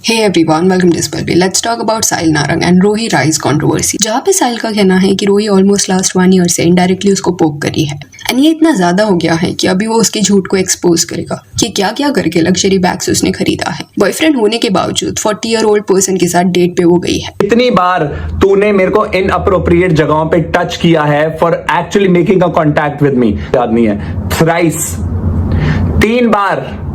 Hey everyone, welcome to Spell. Let's talk about Sahil Narang and रोही rise controversy, जहाँ पे साहिल का कहना है कि रोही ऑलमोस्ट लास्ट 1 ईयर से इनडायरेक्टली उसको पोक करी है एंड ये इतना ज्यादा हो गया है कि अभी वो उसके झूठ को एक्सपोज करेगा कि क्या क्या करके लग्जरी बैग्स उसने खरीदा है। बॉयफ्रेंड होने के बावजूद 40-year-old पर्सन के साथ डेट पे वो गई है। कितनी बार तूने मेरे को इनअप्रोप्रिएट जगहों पे टच किया है for actually making a contact with me, याद नहीं है? थ्राइस, 3 बार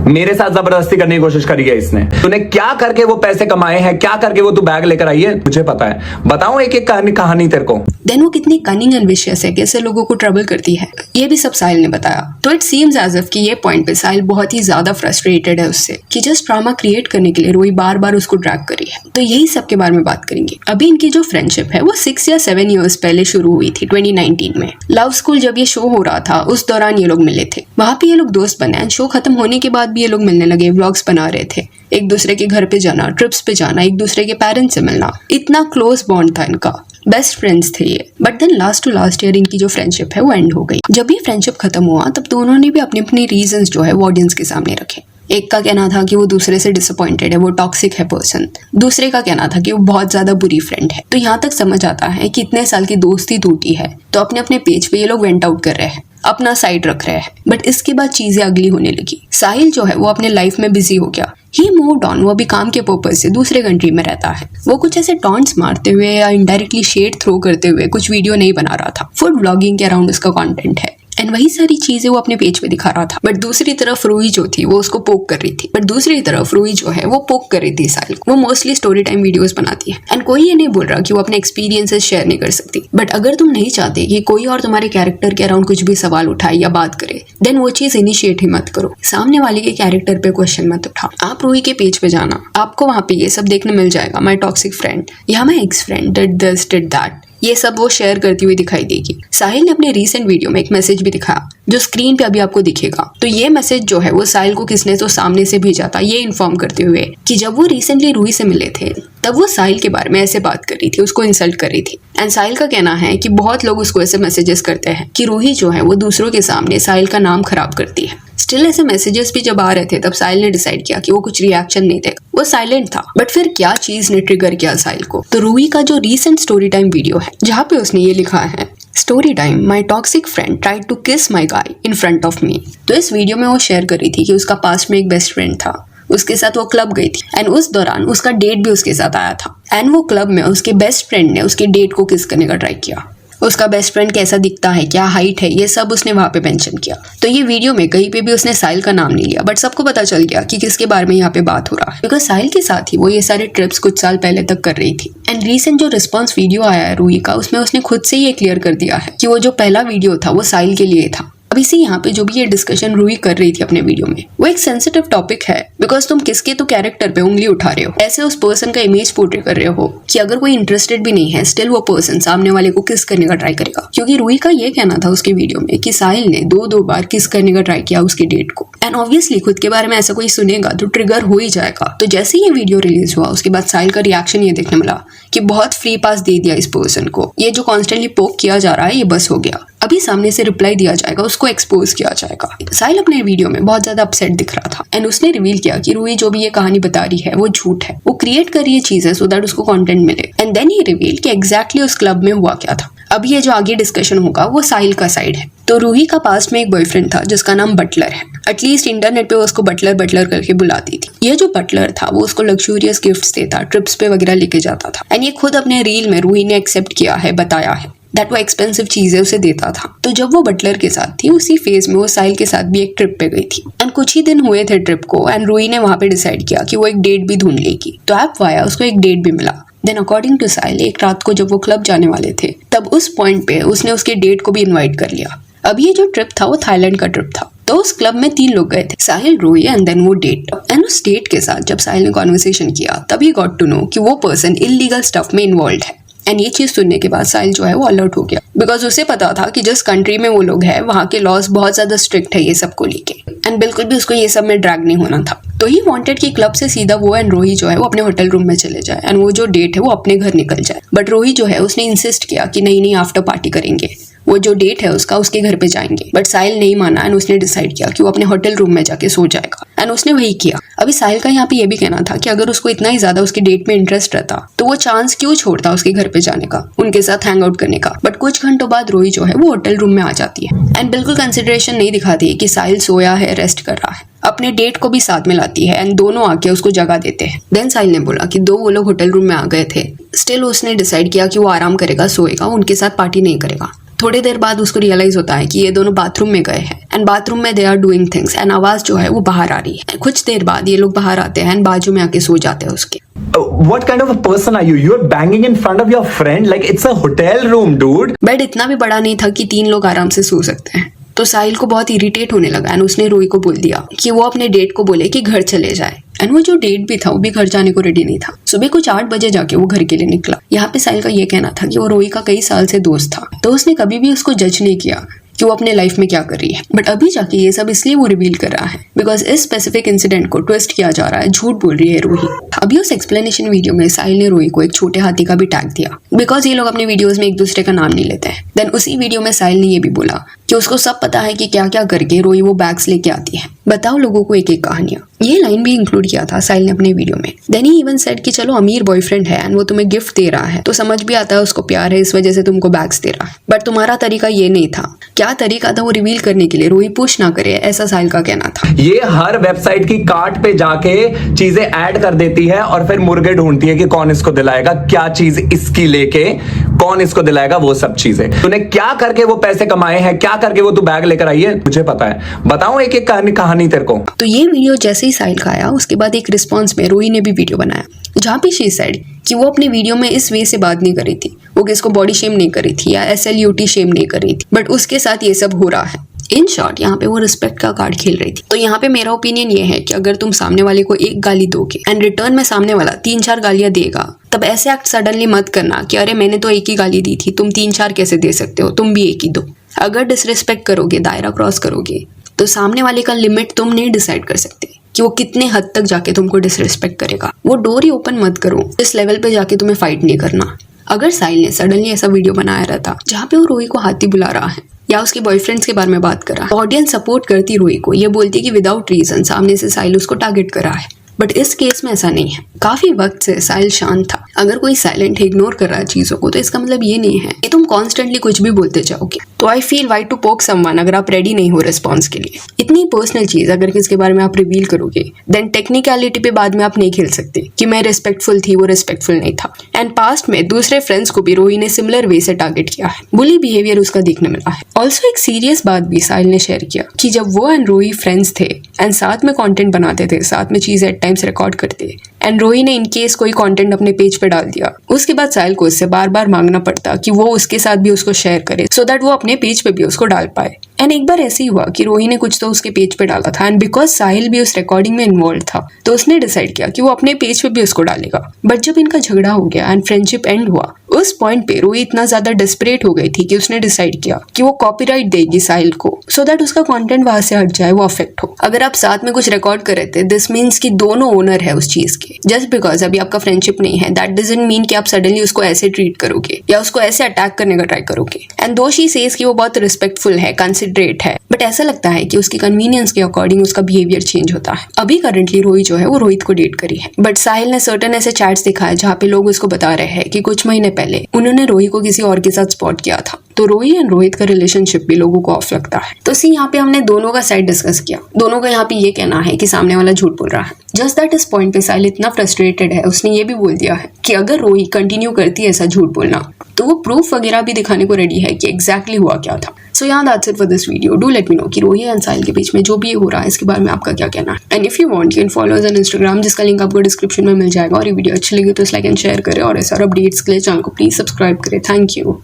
मेरे साथ जबरदस्ती करने की कोशिश करी है इसने। तूने क्या करके वो पैसे कमाए हैं, क्या करके वो तू बैग लेकर आई है, मुझे पता है। बताऊं एक एक कहानी तेरे को। देन वो कितनी कनिंग एंड विशियस है, कैसे लोगों को ट्रबल करती है, ये भी सब साहिल ने बताया। तो इट सीम्स एज इफ कि ये पॉइंट पे साहिल बहुत ही ज्यादा फ्रस्ट्रेटेड है उससे कि जस्ट ड्रामा क्रिएट करने के लिए रोही बार बार उसको ड्रैग करी है। तो यही सब के बारे में बात करेंगे। अभी इनकी जो फ्रेंडशिप है वो 6 या 7 ईयर्स पहले शुरू हुई थी 2019 में। लव स्कूल जब ये शो हो रहा था उस दौरान ये लोग मिले थे। वहां पे ये लोग दोस्त बने एंड शो खत्म होने के बाद भी ये लोग मिलने लगे, व्लॉग्स बना रहे थे, एक दूसरे के घर पे जाना, ट्रिप्स पे जाना, एक दूसरे के पेरेंट्स से मिलना, इतना क्लोज बॉन्ड था इनका, बेस्ट फ्रेंड्स थे ये। But then last to last year इनकी जो फ्रेंडशिप है वो एंड हो गई। जब ये फ्रेंडशिप खत्म हुआ तब तो उन्होंने भी अपने अपने रीजंस जो है वो ऑडियंस के सामने रखे। एक का कहना था कि वो दूसरे से डिसअपॉइंटेड है, वो टॉक्सिक है पर्सन। दूसरे का कहना था कि वो बहुत ज्यादा बुरी फ्रेंड है। तो यहाँ तक समझ आता है कि इतने साल की दोस्ती टूटी है तो अपने अपने पेज पे ये लोग वेंट आउट कर रहे हैं, अपना साइड रख रहे हैं। बट इसके बाद चीजें अगली होने लगी। साहिल जो है वो अपने लाइफ में बिजी हो गया। ही मूव्ड ऑन, वो अभी काम के पर्पज से दूसरे कंट्री में रहता है। वो कुछ ऐसे टॉन्ट्स मारते हुए या इनडायरेक्टली शेड थ्रो करते हुए कुछ वीडियो नहीं बना रहा था। फूड ब्लॉगिंग के अराउंड उसका कंटेंट है एंड वही सारी चीजें वो अपने पेज पे दिखा रहा था। बट दूसरी तरफ रोही जो थी वो उसको पोक कर रही थी। बट दूसरी तरफ रोही जो है वो पोक कर रही थी साहिल को। वो मोस्टली स्टोरी टाइम वीडियोस बनाती है एंड कोई ये नहीं बोल रहा कि वो अपने एक्सपीरियंसेस शेयर नहीं कर सकती। बट अगर तुम नहीं चाहते कि कोई और तुम्हारे कैरेक्टर के अराउंड कुछ भी सवाल उठाए या बात करे, देन वो चीज इनिशिएट ही मत करो। सामने वाले के कैरेक्टर पे क्वेश्चन मत उठाओ। आप रोही के पेज पे जाना, आपको वहां पे ये सब देखने मिल जाएगा। माई टॉक्सिक फ्रेंड या my ex friend did this did that, ये सब वो शेयर करती हुई दिखाई देगी। साहिल ने अपने रीसेंट वीडियो में एक मैसेज भी दिखाया जो स्क्रीन पे अभी आपको दिखेगा। तो ये मैसेज जो है वो साहिल को किसने तो सामने से भेजा था, ये इन्फॉर्म करते हुए कि जब वो रिसेंटली रूही से मिले थे तब वो साहिल के बारे में ऐसे बात कर रही थी, उसको इंसल्ट कर रही थी। एंड साहिल का कहना है कि बहुत लोग उसको ऐसे मैसेजेस करते हैं कि रूही जो है वो दूसरों के सामने साहिल का नाम खराब करती है। स्टिल ऐसे मैसेजेस भी जब आ रहे थे तब साहिल ने डिसाइड किया कि वो कुछ रिएक्शन नहीं देगा, वो साइलेंट था। बट फिर क्या चीज ने ट्रिगर किया साहिल को? तो रूही का जो रीसेंट स्टोरी टाइम वीडियो है जहाँ पे उसने ये लिखा है, story time, my toxic friend tried to kiss my guy in front of me. तो इस वीडियो में वो शेयर कर रही थी कि उसका पास्ट में एक बेस्ट फ्रेंड था, उसके साथ वो क्लब गई थी एंड उस दौरान उसका डेट भी उसके साथ आया था एंड वो क्लब में उसके बेस्ट फ्रेंड ने उसके डेट को किस करने का ट्राई किया। उसका बेस्ट फ्रेंड कैसा दिखता है, क्या हाइट है, ये सब उसने वहां पे मेंशन किया। तो ये वीडियो में कहीं पे भी उसने साहिल का नाम नहीं लिया, बट सबको पता चल गया कि किसके बारे में यहाँ पे बात हो रहा है, बिकॉज साहिल के साथ ही वो ये सारे ट्रिप्स कुछ साल पहले तक कर रही थी। एंड रीसेंट जो रिस्पॉन्स वीडियो आया है रूही का, उसमें उसने खुद से ये क्लियर कर दिया है कि वो जो पहला वीडियो था वो साहिल के लिए था। अब इसी यहाँ पे जो भी ये डिस्कशन रूही कर रही थी अपने वीडियो में, वो एक सेंसिटिव टॉपिक है बिकॉज तुम किसके तो कैरेक्टर पे उंगली उठा रहे हो, ऐसे उस पर्सन का इमेज पोर्ट्रे कर रहे हो कि अगर कोई इंटरेस्टेड भी नहीं है स्टिल वो पर्सन सामने वाले को किस करने का ट्राई करेगा। क्योंकि रूही का ये कहना था उसके वीडियो में कि साहिल ने 2 बार किस करने का ट्राई किया उसकी डेट को। एंड ऑब्वियसली खुद के बारे में ऐसा कोई सुनेगा तो ट्रिगर हो ही जाएगा। तो जैसे ये वीडियो रिलीज हुआ उसके बाद साहिल का रिएक्शन ये देखने मिला कि बहुत फ्री पास दे दिया इस पर्सन को, ये जो कॉन्स्टेंटली पोक किया जा रहा है ये बस हो गया, अभी सामने से रिप्लाई दिया जाएगा, उसको एक्सपोज किया जाएगा। साहिल अपने वीडियो में बहुत ज्यादा अपसेट दिख रहा था एंड उसने रिवील किया कि रूही जो भी ये कहानी बता रही है वो झूठ है, वो क्रिएट कर रही है चीजें सो दैट उसको कंटेंट मिले। एंड देन ही रिवील कि एग्जैक्टली उस क्लब में हुआ क्या था। अब ये जो आगे डिस्कशन होगा वो साहिल का साइड है। तो रूही का पास्ट में एक बॉयफ्रेंड था जिसका नाम बटलर है। एटलीस्ट इंटरनेट पे उसको बटलर बटलर करके बुलाती थी। ये जो बटलर था वो उसको लग्जूरियस गिफ्ट्स देता, ट्रिप्स पे वगैरह लेके जाता था एंड ये खुद अपने रील में रूही ने एक्सेप्ट किया है, बताया है दैट वो एक्सपेंसिव चीजें उसे देता था। तो जब वो बटलर के साथ थी उसी फेज में वो साहिल के साथ भी एक ट्रिप पे गई थी एंड कुछ ही दिन हुए थे ट्रिप को एंड रूही ने वहां पे डिसाइड किया कि वो एक डेट भी ढूंढ लेगी। तो ऐप वाया उसको एक डेट भी मिला। देन अकॉर्डिंग टू साहिल एक रात को जब वो क्लब जाने वाले थे तब उस पॉइंट पे उसने उसके डेट को भी इन्वाइट कर लिया। अब ये जो ट्रिप था वो थाईलैंड का ट्रिप था। तो उस क्लब में 3 लोग गए थे, साहिल, रूही एंड देन वो डेट। एंड उस डेट के साथ जब साहिल ने कॉन्वर्सेशन किया तब ही गॉट टू नो कि वो पर्सन इलीगल स्टफ में इन्वॉल्व है। एंड ये चीज सुनने के बाद साहिल जो है वो अलर्ट हो गया बिकॉज उसे पता था कि जिस कंट्री में वो लोग हैं वहाँ के लॉज बहुत ज्यादा स्ट्रिक्ट है ये सब को लेके एंड बिल्कुल भी उसको ये सब में ड्रैग नहीं होना था। तो ही वांटेड कि क्लब से सीधा वो एंड रोही जो है वो अपने होटल रूम में चले जाए एंड वो जो डेट है वो अपने घर निकल जाए। बट रोही जो है उसने इंसिस्ट किया कि नहीं आफ्टर पार्टी करेंगे। वो जो डेट है उसका उसके घर पे जाएंगे। बट साहिल नहीं माना एंड उसने डिसाइड किया कि वो अपने होटल रूम में जाके सो जाएगा एंड उसने वही किया। अभी साहिल का यहाँ पे ये भी कहना था कि अगर उसको इतना ही ज्यादा उसकी डेट में इंटरेस्ट रहता तो वो चांस क्यों छोड़ता उसके घर पे जाने का, उनके साथ हैंग आउट करने का। बट कुछ घंटों बाद रोही जो है वो होटल रूम में आ जाती है एंड बिल्कुल कंसिडरेशन नहीं दिखाती है कि साहिल सोया है, रेस्ट कर रहा है। अपने डेट को भी साथ में लाती है एंड दोनों आके उसको जगा देते हैं। देन साहिल ने बोला कि वो लोग होटल रूम में आ गए थे, स्टिल उसने डिसाइड किया कि वो आराम करेगा, सोएगा, उनके साथ पार्टी नहीं करेगा। थोड़ी देर बाद उसको रियलाइज होता है कि ये दोनों बाथरूम में गए हैं एंड बाथरूम में they are doing things and आवाज जो है वो बाहर आ रही है। कुछ देर बाद ये लोग बाहर आते हैं एंड बाजू में आके सो जाते हैं उसके। What kind of a person are you? You're banging in front of your friend like it's a hotel room, dude. Bed इतना भी बड़ा नहीं था कि 3 लोग आराम से सो सकते हैं। तो साहिल को बहुत इरिटेट होने लगा एंड उसने रोही को बोल दिया कि वो अपने डेट को बोले कि घर चले जाए। एंड वो जो डेट भी था वो भी घर जाने को रेडी नहीं था। सुबह कुछ 8 बजे जाके वो घर के लिए निकला। यहाँ पे साहिल का ये कहना था कि वो रोही का कई साल से दोस्त था, तो उसने कभी भी उसको जज नहीं किया कि वो अपने लाइफ में क्या कर रही है। बट अभी जाके ये सब इसलिए वो रिवील कर रहा है बिकॉज इस स्पेसिफिक इंसिडेंट को ट्विस्ट किया जा रहा है, झूठ बोल रही है रोही। अभी उस एक्सप्लेनेशन वीडियो में साहिल ने रोही को एक छोटे हाथी का भी टैग दिया बिकॉज ये लोग अपने वीडियोस में एक दूसरे का नाम नहीं लेते हैं। देन उसी वीडियो में साहिल ने ये भी बोला कि उसको सब पता है कि क्या क्या करके रोही वो बैग्स लेके आती है, बताओ लोगों को एक एक कहानियां। ये लाइन भी इंक्लूड किया था साहिल ने अपने वीडियो में। देन ही इवन सेड कि चलो अमीर बॉयफ्रेंड है एंड वो तुम्हें गिफ्ट दे रहा है तो समझ भी आता है उसको प्यार है, इस वजह से तुमको बैग्स दे रहा है। बट तुम्हारा तरीका ये नहीं था। क्या तरीका था वो रिवील करने के लिए रोही पुश ना करे, ऐसा साहिल का कहना था। ये हर वेबसाइट की कार्ट पे जाके चीजें ऐड कर देती है और फिर मुर्गे ढूंढती है कि कौन इसको दिलाएगा, क्या चीज इसकी लेके कौन इसको दिलाएगा, वो सब चीजें। तूने क्या करके वो पैसे कमाए हैं, क्या करके वो तू बैग लेकर आई है, मुझे पता है। बताऊं एक एक कहानी तेरे को। तो ये वीडियो जैसे ही साहिल का आया उसके बाद एक रिस्पॉन्स में रोही ने भी वीडियो बनाया जहाँ पे शी सेड कि वो अपने वीडियो में इस वे से बात नहीं करी थी, वो किसको बॉडी शेम नहीं करी थी या SLUT शेम नहीं करी थी, बट उसके साथ ये सब हो रहा है। इन शॉर्ट यहाँ पे वो रिस्पेक्ट का कार्ड खेल रही थी। तो यहाँ पे मेरा ओपिनियन ये है कि अगर तुम सामने वाले को एक गाली दोगे एंड रिटर्न में सामने वाला 3-4 गालियां देगा, तब ऐसे एक्ट सडनली मत करना कि अरे मैंने तो एक ही गाली दी थी, तुम 3-4 कैसे दे सकते हो, तुम भी एक ही दो। अगर डिसरिस्पेक्ट करोगे, दायरा क्रॉस करोगे, तो सामने वाले का लिमिट तुम नहीं डिसाइड कर सकते कि वो कितने हद तक जाके तुमको डिसरिस्पेक्ट करेगा। वो डोर ही ओपन मत करो इस लेवल पे जाके तुम्हें फाइट नहीं करना। अगर साहिल ने सडनली ऐसा वीडियो बनाया रहता जहाँ पे वो रोही को हाथी बुला रहा है या उसके बॉयफ्रेंड्स के बारे में बात कर रहा है, ऑडियंस सपोर्ट करती रोही को, ये बोलती कि विदाउट रीजन सामने से साहिल उसको टारगेट कर रहा है। बट इस केस में ऐसा नहीं है। काफी वक्त से साहिल शांत था। अगर कोई साइलेंट इग्नोर कर रहा है चीजों को तो इसका मतलब ये नहीं है कि तुम कॉन्स्टेंटली कुछ भी बोलते जाओगे। तो I feel why to poke someone अगर आप रेडी नहीं हो रिस्पॉन्स के लिए। इतनी पर्सनल चीज अगर किसके बारे में आप रिवील करोगे देन टेक्निकलिटी पे बाद में आप नहीं खेल सकते कि मैं रिस्पेक्टफुल थी, वो रिस्पेक्टफुल नहीं था। एंड पास्ट में दूसरे फ्रेंड्स को भी रोही ने सिमिलर वे से टारगेट किया है, बुली बिहेवियर उसका देखने मिला है। ऑल्सो एक सीरियस बात भी साहिल ने शेयर किया कि जब वो एंड रोही फ्रेंड्स थे एंड साथ में कंटेंट बनाते थे, साथ में चीजें एट टाइम्स रिकॉर्ड करते एंड रोही ने इनकेस कोई कंटेंट अपने पेज पे डाल दिया, उसके बाद साहिल को उससे बार बार मांगना पड़ता कि वो उसके साथ भी उसको शेयर करे सो दैट वो अपने पेज पे भी उसको डाल पाए। एंड एक बार ऐसे ही हुआ कि रोही ने कुछ तो उसके पेज पे डाला था एंड बिकॉज साहिल भी उस रिकॉर्डिंग में इन्वॉल्व था तो उसने डिसाइड किया कि वो अपने पेज पे भी उसको डालेगा। बट जब इनका झगड़ा हो गया एंड फ्रेंडशिप एंड हुआ, उस पॉइंट पे रोही इतना ज्यादा डेस्परेट हो गई थी कि उसने डिसाइड किया कि वो कॉपीराइट देगी साहिल को सो दैट उसका कंटेंट वहां से हट जाए, वो अफेक्ट हो। अगर आप साथ में कुछ रिकॉर्ड कर रहे थे दिस मीन्स कि दोनों ओनर है उस चीज के। जस्ट बिकॉज अभी आपका फ्रेंडशिप नहीं है दैट डजंट मीन कि आप सडनली उसको ऐसे ट्रीट करोगे या उसको ऐसे अटैक करने का ट्राई करोगे। एंड दो शी सेज कि वो बहुत रिस्पेक्टफुल है, कंसिडरेट है, बट ऐसा लगता है कि उसकी कन्वीनियंस के अकॉर्डिंग उसका बिहेवियर चेंज होता है। अभी करंटली रोही जो है वो रोहित को डेट करी है, बट साहिल ने सर्टेन ऐसे चैट्स दिखा है जहाँ पे लोग उसको बता रहे हैं कि कुछ महीने पहले उन्होंने रोही को किसी और के साथ स्पॉट किया था। तो रोही एंड रोहित का रिलेशनशिप भी लोगों को ऑफ लगता है। तो सी यहाँ पे हमने दोनों का साइड डिस्कस किया। दोनों का यहाँ पे ये कहना है कि सामने वाला झूठ बोल रहा है। जस्ट दैट इस पॉइंट पे साहिल इतना फ्रस्ट्रेटेड है, उसने ये भी बोल दिया है कि अगर रोही कंटिन्यू करती है ऐसा झूठ बोलना तो वो प्रूफ वगैरह भी दिखाने को रेडी है कि एग्जैक्टली हुआ क्या था। सो यहाँ that's it for this video. Do let me know कि रोही एंड साहिल के बीच में जो भी हो रहा है इसके बारे में आपका क्या कहना है। And if you want you can follow us on Instagram, जिसका लिंक आपको डिस्क्रिप्शन में मिल जाएगा। और ये वीडियो अच्छी लगी तो इस लाइक एंड शेयर करें और ऐसे और अपडेट्स के लिए चैनल को प्लीज सब्सक्राइब करें। Thank you.